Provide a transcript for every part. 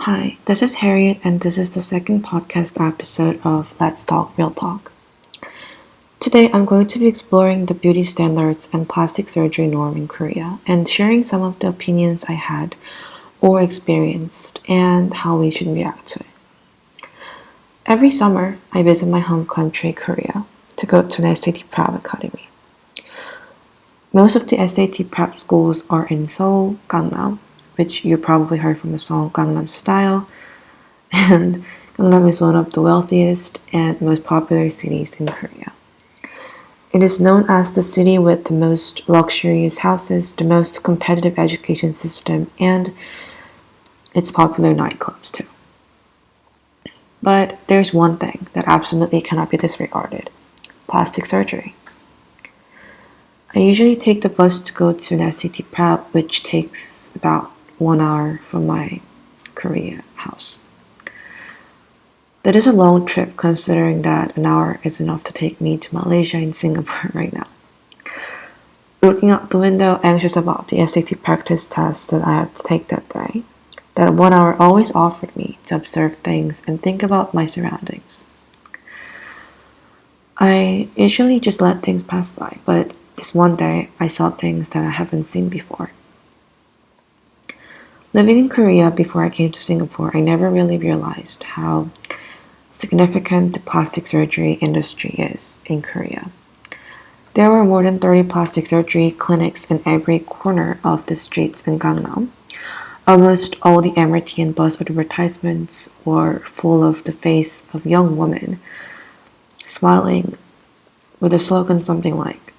Hi, this is Harriet, and this is the second podcast episode of Let's Talk Real Talk. Today, I'm going to be exploring the beauty standards and plastic surgery norm in Korea and sharing some of the opinions I had or experienced and how we should react to it. Every summer, I visit my home country, Korea, to go to an SAT prep academy. Most of the SAT prep schools are in Seoul, Gangnam, which you probably heard from the song Gangnam Style, and Gangnam is one of the wealthiest and most popular cities in Korea. It is known as the city with the most luxurious houses, the most competitive education system, and its popular nightclubs too. But there's one thing that absolutely cannot be disregarded: plastic surgery. I usually take the bus to go to an SAT prep, which takes about 1 hour from my Korea house. That is a long trip considering that an hour is enough to take me to Malaysia and Singapore right now. Looking out the window, anxious about the SAT practice test that I had to take that day, that 1 hour always offered me to observe things and think about my surroundings. I usually just let things pass by, but this one day I saw things that I haven't seen before. Living in Korea before I came to Singapore, I never really realized how significant the plastic surgery industry is in Korea. There were more than 30 plastic surgery clinics in every corner of the streets in Gangnam. Almost all the MRT and bus advertisements were full of the face of young women smiling with a slogan something like,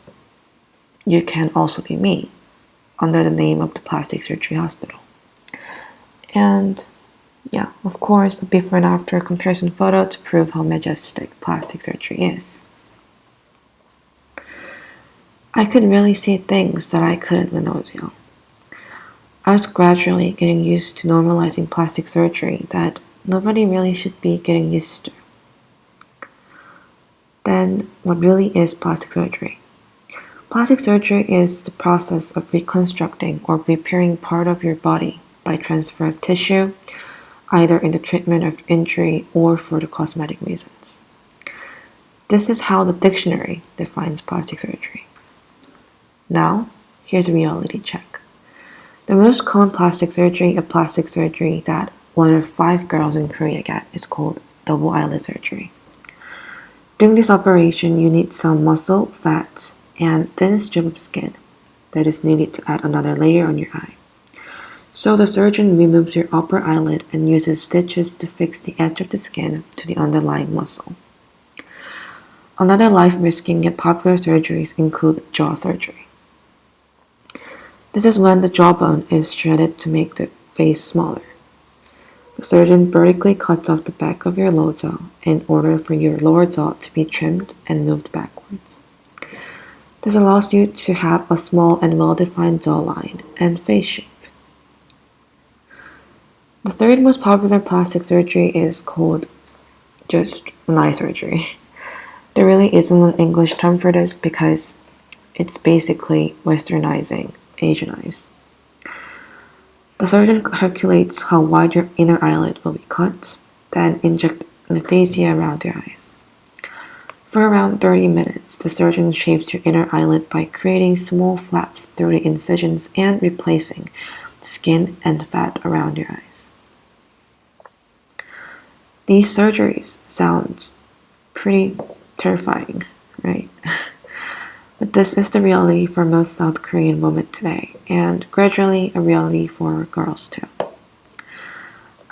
"You can also be me," under the name of the plastic surgery hospital. And yeah, of course, a before and after comparison photo to prove how majestic plastic surgery is. I could really see things that I couldn't when I was young. I was gradually getting used to normalizing plastic surgery that nobody really should be getting used to. Then, what really is plastic surgery? Plastic surgery is the process of reconstructing or repairing part of your body by transfer of tissue, either in the treatment of injury or for the cosmetic reasons. This is how the dictionary defines plastic surgery. Now, here's a reality check. The most common plastic surgery, a plastic surgery that 1 of 5 girls in Korea get, is called double eyelid surgery. During this operation, you need some muscle, fat, and thin strip of skin that is needed to add another layer on your eye. So the surgeon removes your upper eyelid and uses stitches to fix the edge of the skin to the underlying muscle. Another life-risking yet popular surgeries include jaw surgery. This is when the jawbone is shredded to make the face smaller. The surgeon vertically cuts off the back of your lower jaw in order for your lower jaw to be trimmed and moved backwards. This allows you to have a small and well-defined jawline and face shape. The third most popular plastic surgery is called just eye surgery. There really isn't an English term for this because it's basically westernizing Asian eyes. The surgeon calculates how wide your inner eyelid will be cut, then inject anesthesia around your eyes. For around 30 minutes, the surgeon shapes your inner eyelid by creating small flaps through the incisions and replacing skin and fat around your eyes. These surgeries sound pretty terrifying, right? But this is the reality for most South Korean women today, and gradually a reality for girls too.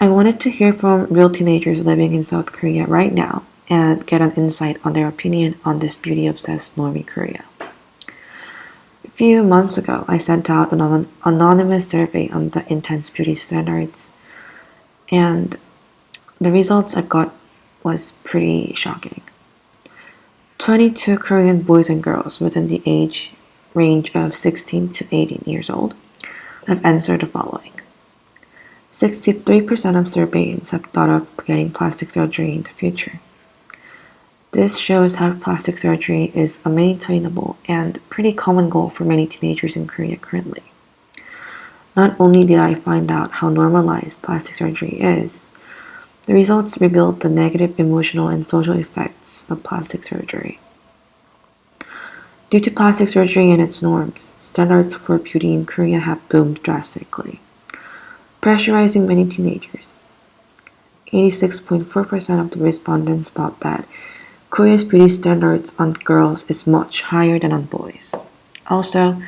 I wanted to hear from real teenagers living in South Korea right now and get an insight on their opinion on this beauty-obsessed norm in Korea. A few months ago, I sent out an anonymous survey on the intense beauty standards, and the results I got was pretty shocking. 22 Korean boys and girls within the age range of 16 to 18 years old have answered the following. 63% of surveyors have thought of getting plastic surgery in the future. This shows how plastic surgery is a maintainable and pretty common goal for many teenagers in Korea currently. Not only did I find out how normalized plastic surgery is, the results revealed the negative emotional and social effects of plastic surgery. Due to plastic surgery and its norms, standards for beauty in Korea have boomed drastically, pressurizing many teenagers. 86.4% of the respondents thought that Korea's beauty standards on girls is much higher than on boys. Also,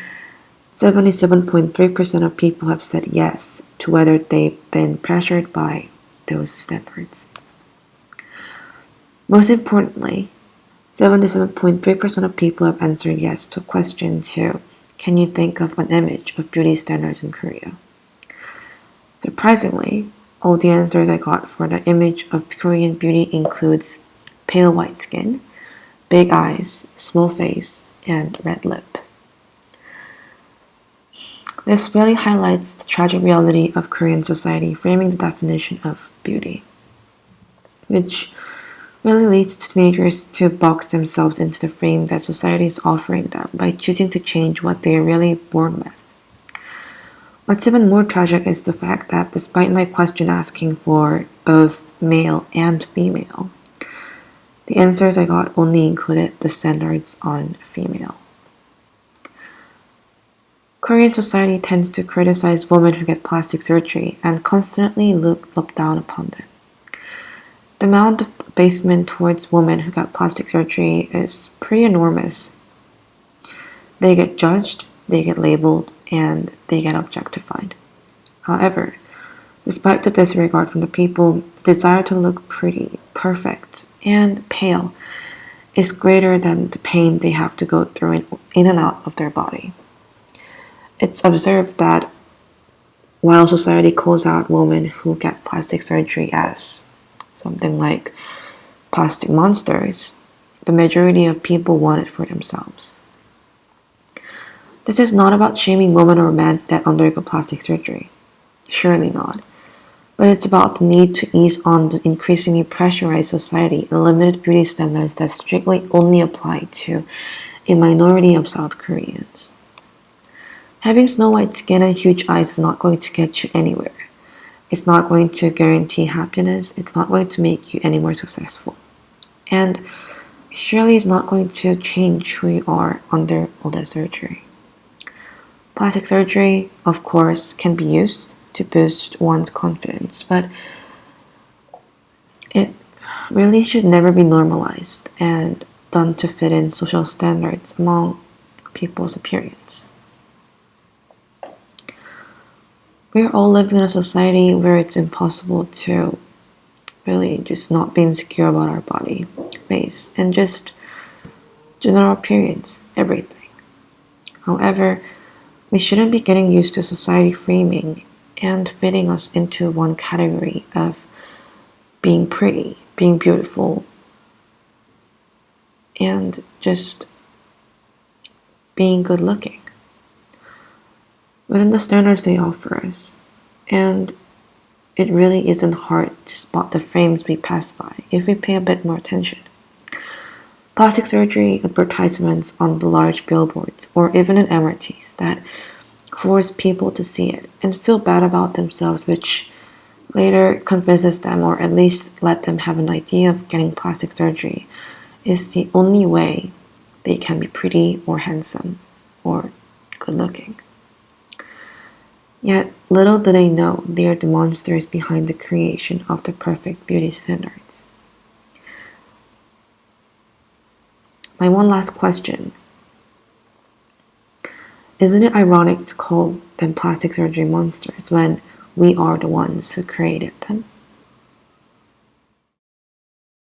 77.3% of people have said yes to whether they've been pressured by those standards. Most importantly, 77.3% of people have answered yes to question 2. Can you think of an image of beauty standards in Korea? Surprisingly, all the answers I got for the image of Korean beauty includes pale white skin, big eyes, small face, and red lip. This really highlights the tragic reality of Korean society framing the definition of beauty, which really leads teenagers to box themselves into the frame that society is offering them by choosing to change what they are really born with. What's even more tragic is the fact that despite my question asking for both male and female, the answers I got only included the standards on female. Korean society tends to criticize women who get plastic surgery and constantly look down upon them. The amount of abasement towards women who got plastic surgery is pretty enormous. They get judged, they get labeled, and they get objectified. However, despite the disregard from the people, the desire to look pretty, perfect, and pale is greater than the pain they have to go through in and out of their body. It's observed that while society calls out women who get plastic surgery as something like plastic monsters, the majority of people want it for themselves. This is not about shaming women or men that undergo plastic surgery. Surely not. But it's about the need to ease on the increasingly pressurized society and limited beauty standards that strictly only apply to a minority of South Koreans. Having snow white skin and huge eyes is not going to get you anywhere. It's not going to guarantee happiness. It's not going to make you any more successful. And surely it's not going to change who you are under all that surgery. Plastic surgery, of course, can be used to boost one's confidence, but it really should never be normalized and done to fit in social standards among people's appearance. We're all living in a society where it's impossible to really just not be insecure about our body, face, and just general appearance, everything. However, we shouldn't be getting used to society framing and fitting us into one category of being pretty, being beautiful, and just being good looking within the standards they offer us. And it really isn't hard to spot the frames we pass by if we pay a bit more attention. Plastic surgery advertisements on the large billboards or even in MRTs that force people to see it and feel bad about themselves, which later convinces them or at least let them have an idea of getting plastic surgery is the only way they can be pretty or handsome or good looking. Yet, little do they know they are the monsters behind the creation of the perfect beauty standards. My one last question. Isn't it ironic to call them plastic surgery monsters when we are the ones who created them?